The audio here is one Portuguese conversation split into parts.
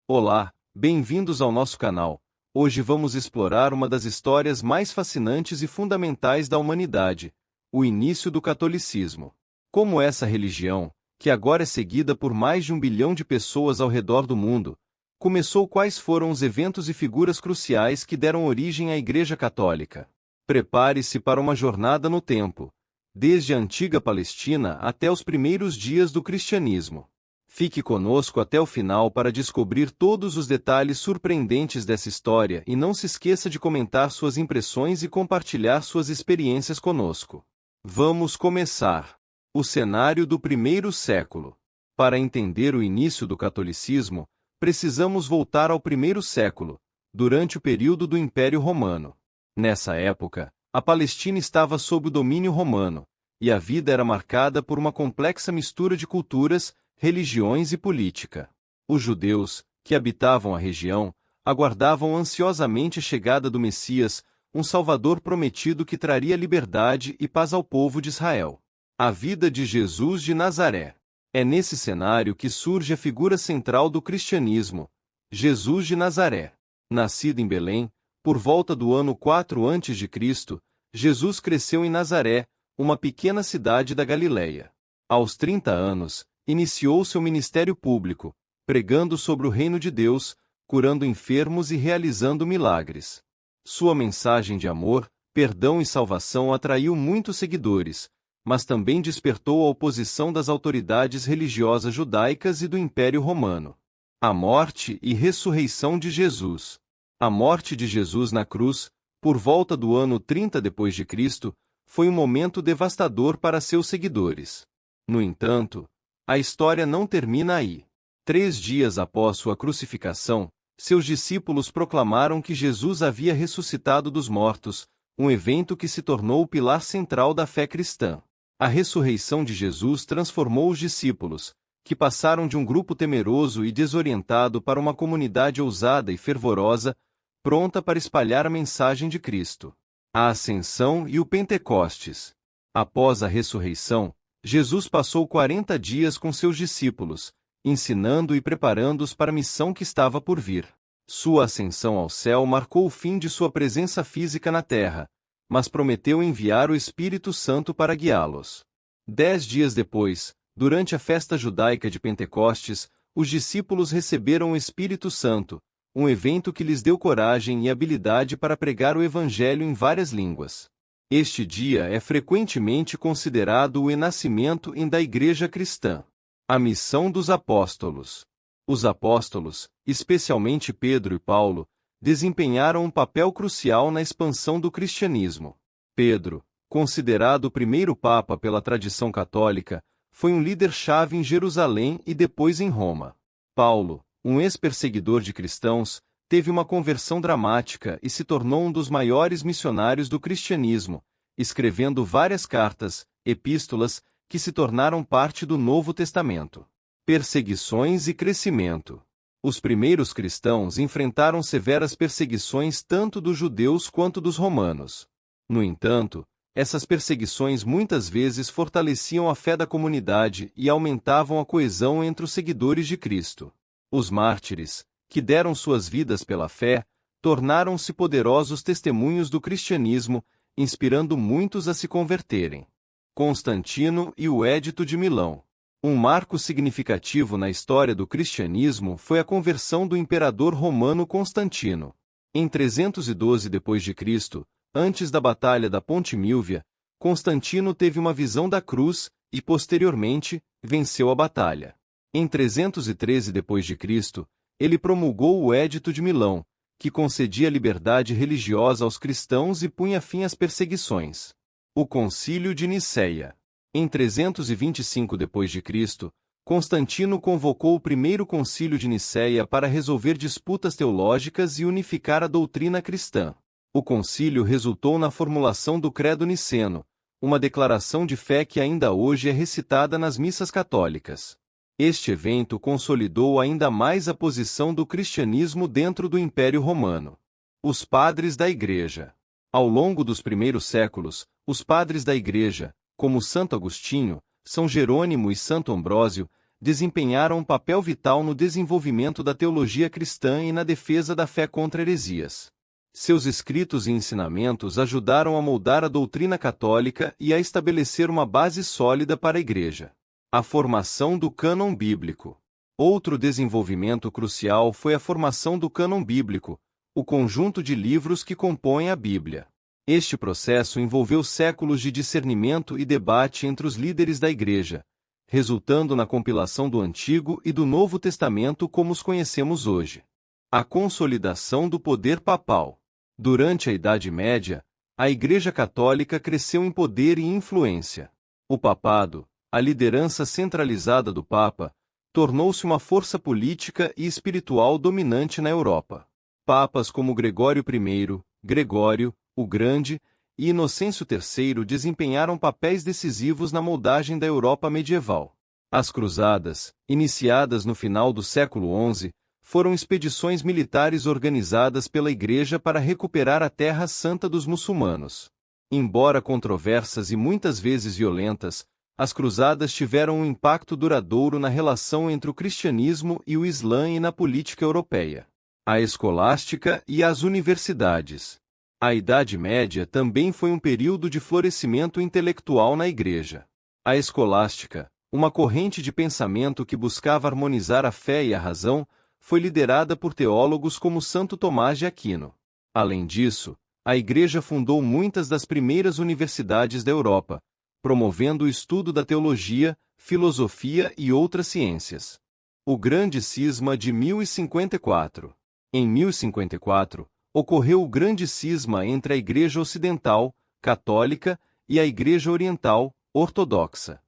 Olá, bem-vindos ao nosso canal. Hoje vamos explorar uma das histórias mais fascinantes e fundamentais da humanidade, o início do catolicismo. Como essa religião, que agora é seguida por mais de 1 bilhão de pessoas ao redor do mundo, começou? Quais foram os eventos e figuras cruciais que deram origem à Igreja Católica? Prepare-se para uma jornada no tempo, desde a antiga Palestina até os primeiros dias do cristianismo. Fique conosco até o final para descobrir todos os detalhes surpreendentes dessa história e não se esqueça de comentar suas impressões e compartilhar suas experiências conosco. Vamos começar. O cenário do primeiro século. Para entender o início do catolicismo, precisamos voltar ao primeiro século, durante o período do Império Romano. Nessa época, a Palestina estava sob o domínio romano, e a vida era marcada por uma complexa mistura de culturas, religiões e política. Os judeus, que habitavam a região, aguardavam ansiosamente a chegada do Messias, um Salvador prometido que traria liberdade e paz ao povo de Israel. A vida de Jesus de Nazaré. É nesse cenário que surge a figura central do cristianismo, Jesus de Nazaré. Nascido em Belém, por volta do ano 4 a.C., Jesus cresceu em Nazaré, uma pequena cidade da Galileia. Aos 30 anos, iniciou seu ministério público, pregando sobre o reino de Deus, curando enfermos e realizando milagres. Sua mensagem de amor, perdão e salvação atraiu muitos seguidores, mas também despertou a oposição das autoridades religiosas judaicas e do Império Romano. A morte e ressurreição de Jesus. A morte de Jesus na cruz, por volta do ano 30 d.C., foi um momento devastador para seus seguidores. No entanto, a história não termina aí. 3 dias após sua crucificação, seus discípulos proclamaram que Jesus havia ressuscitado dos mortos, um evento que se tornou o pilar central da fé cristã. A ressurreição de Jesus transformou os discípulos, que passaram de um grupo temeroso e desorientado para uma comunidade ousada e fervorosa, pronta para espalhar a mensagem de Cristo. A Ascensão e o Pentecostes. Após a ressurreição, Jesus passou 40 dias com seus discípulos, ensinando e preparando-os para a missão que estava por vir. Sua ascensão ao céu marcou o fim de sua presença física na terra, mas prometeu enviar o Espírito Santo para guiá-los. 10 dias depois, durante a festa judaica de Pentecostes, os discípulos receberam o Espírito Santo, um evento que lhes deu coragem e habilidade para pregar o Evangelho em várias línguas. Este dia é frequentemente considerado o nascimento da Igreja Cristã. A missão dos apóstolos. Os apóstolos, especialmente Pedro e Paulo, desempenharam um papel crucial na expansão do cristianismo. Pedro, considerado o primeiro papa pela tradição católica, foi um líder-chave em Jerusalém e depois em Roma. Paulo, um ex-perseguidor de cristãos, teve uma conversão dramática e se tornou um dos maiores missionários do cristianismo, escrevendo várias cartas, epístolas, que se tornaram parte do Novo Testamento. Perseguições e crescimento. Os primeiros cristãos enfrentaram severas perseguições tanto dos judeus quanto dos romanos. No entanto, essas perseguições muitas vezes fortaleciam a fé da comunidade e aumentavam a coesão entre os seguidores de Cristo. Os mártires, que deram suas vidas pela fé, tornaram-se poderosos testemunhos do cristianismo, inspirando muitos a se converterem. Constantino e o Edito de Milão. Um marco significativo na história do cristianismo foi a conversão do imperador romano Constantino. Em 312 d.C., antes da Batalha da Ponte Milvia, Constantino teve uma visão da cruz e, posteriormente, venceu a batalha. Em 313 d.C., ele promulgou o Edito de Milão, que concedia liberdade religiosa aos cristãos e punha fim às perseguições. O Concílio de Nicéia. Em 325 d.C., Constantino convocou o primeiro Concílio de Nicéia para resolver disputas teológicas e unificar a doutrina cristã. O concílio resultou na formulação do Credo Niceno, uma declaração de fé que ainda hoje é recitada nas missas católicas. Este evento consolidou ainda mais a posição do cristianismo dentro do Império Romano. Os padres da Igreja. Ao longo dos primeiros séculos, os padres da Igreja, como Santo Agostinho, São Jerônimo e Santo Ambrósio, desempenharam um papel vital no desenvolvimento da teologia cristã e na defesa da fé contra heresias. Seus escritos e ensinamentos ajudaram a moldar a doutrina católica e a estabelecer uma base sólida para a Igreja. A formação do cânon bíblico. Outro desenvolvimento crucial foi a formação do cânon bíblico, o conjunto de livros que compõem a Bíblia. Este processo envolveu séculos de discernimento e debate entre os líderes da Igreja, resultando na compilação do Antigo e do Novo Testamento como os conhecemos hoje. A consolidação do poder papal. Durante a Idade Média, a Igreja Católica cresceu em poder e influência. O papado, a liderança centralizada do Papa, tornou-se uma força política e espiritual dominante na Europa. Papas como Gregório I, Gregório, o Grande, e Inocêncio III desempenharam papéis decisivos na moldagem da Europa medieval. As Cruzadas, iniciadas no final do século XI, foram expedições militares organizadas pela Igreja para recuperar a Terra Santa dos muçulmanos. Embora controversas e muitas vezes violentas, as cruzadas tiveram um impacto duradouro na relação entre o cristianismo e o Islã e na política europeia. A escolástica e as universidades. A Idade Média também foi um período de florescimento intelectual na Igreja. A escolástica, uma corrente de pensamento que buscava harmonizar a fé e a razão, foi liderada por teólogos como Santo Tomás de Aquino. Além disso, a Igreja fundou muitas das primeiras universidades da Europa, promovendo o estudo da teologia, filosofia e outras ciências. O Grande Cisma de 1054. Em 1054, ocorreu o Grande Cisma entre a Igreja Ocidental, católica, e a Igreja Oriental, ortodoxa.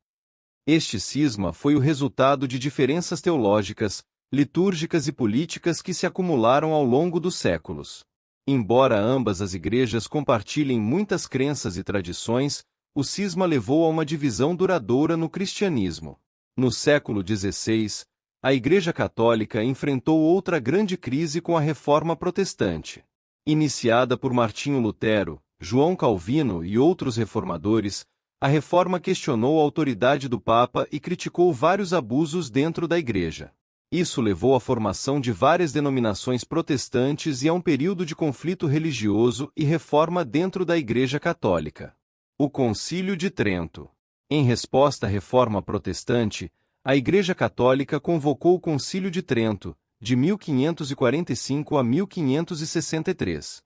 Este cisma foi o resultado de diferenças teológicas, litúrgicas e políticas que se acumularam ao longo dos séculos. Embora ambas as igrejas compartilhem muitas crenças e tradições, o cisma levou a uma divisão duradoura no cristianismo. No século XVI, a Igreja Católica enfrentou outra grande crise com a Reforma Protestante. Iniciada por Martinho Lutero, João Calvino e outros reformadores, a Reforma questionou a autoridade do Papa e criticou vários abusos dentro da Igreja. Isso levou à formação de várias denominações protestantes e a um período de conflito religioso e reforma dentro da Igreja Católica. O Concílio de Trento. Em resposta à Reforma Protestante, a Igreja Católica convocou o Concílio de Trento, de 1545 a 1563.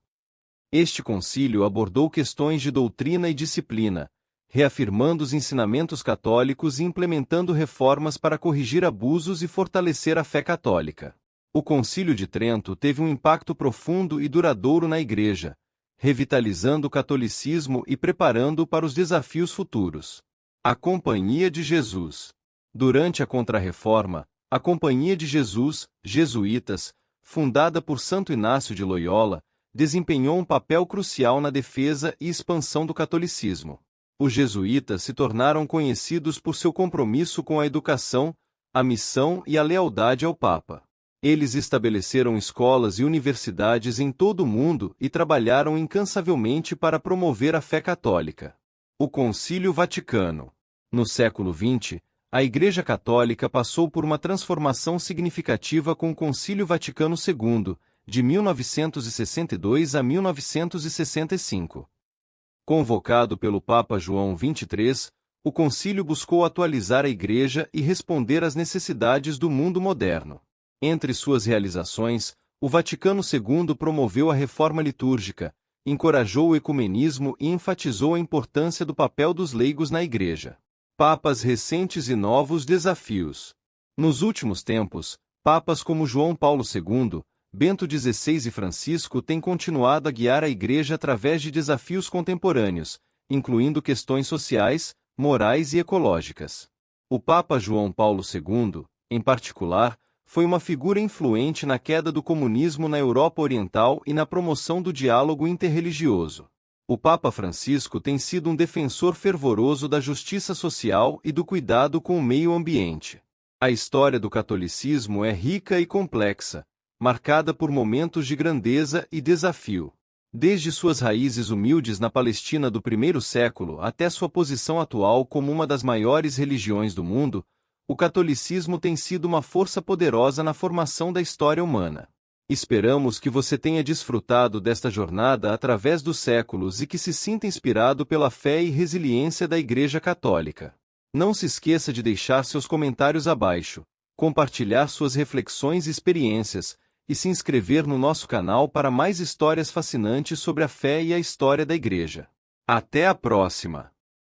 Este concílio abordou questões de doutrina e disciplina, reafirmando os ensinamentos católicos e implementando reformas para corrigir abusos e fortalecer a fé católica. O Concílio de Trento teve um impacto profundo e duradouro na Igreja, revitalizando o catolicismo e preparando-o para os desafios futuros. A Companhia de Jesus. Durante a Contra-Reforma, a Companhia de Jesus, jesuítas, fundada por Santo Inácio de Loyola, desempenhou um papel crucial na defesa e expansão do catolicismo. Os jesuítas se tornaram conhecidos por seu compromisso com a educação, a missão e a lealdade ao Papa. Eles estabeleceram escolas e universidades em todo o mundo e trabalharam incansavelmente para promover a fé católica. O Concílio Vaticano. No século XX, a Igreja Católica passou por uma transformação significativa com o Concílio Vaticano II, de 1962 a 1965. Convocado pelo Papa João XXIII, o concílio buscou atualizar a Igreja e responder às necessidades do mundo moderno. Entre suas realizações, o Vaticano II promoveu a reforma litúrgica, encorajou o ecumenismo e enfatizou a importância do papel dos leigos na Igreja. Papas recentes e novos desafios. Nos últimos tempos, papas como João Paulo II, Bento XVI e Francisco têm continuado a guiar a Igreja através de desafios contemporâneos, incluindo questões sociais, morais e ecológicas. O Papa João Paulo II, em particular, foi uma figura influente na queda do comunismo na Europa Oriental e na promoção do diálogo interreligioso. O Papa Francisco tem sido um defensor fervoroso da justiça social e do cuidado com o meio ambiente. A história do catolicismo é rica e complexa, marcada por momentos de grandeza e desafio. Desde suas raízes humildes na Palestina do primeiro século até sua posição atual como uma das maiores religiões do mundo, o catolicismo tem sido uma força poderosa na formação da história humana. Esperamos que você tenha desfrutado desta jornada através dos séculos e que se sinta inspirado pela fé e resiliência da Igreja Católica. Não se esqueça de deixar seus comentários abaixo, compartilhar suas reflexões e experiências, e se inscrever no nosso canal para mais histórias fascinantes sobre a fé e a história da Igreja. Até a próxima!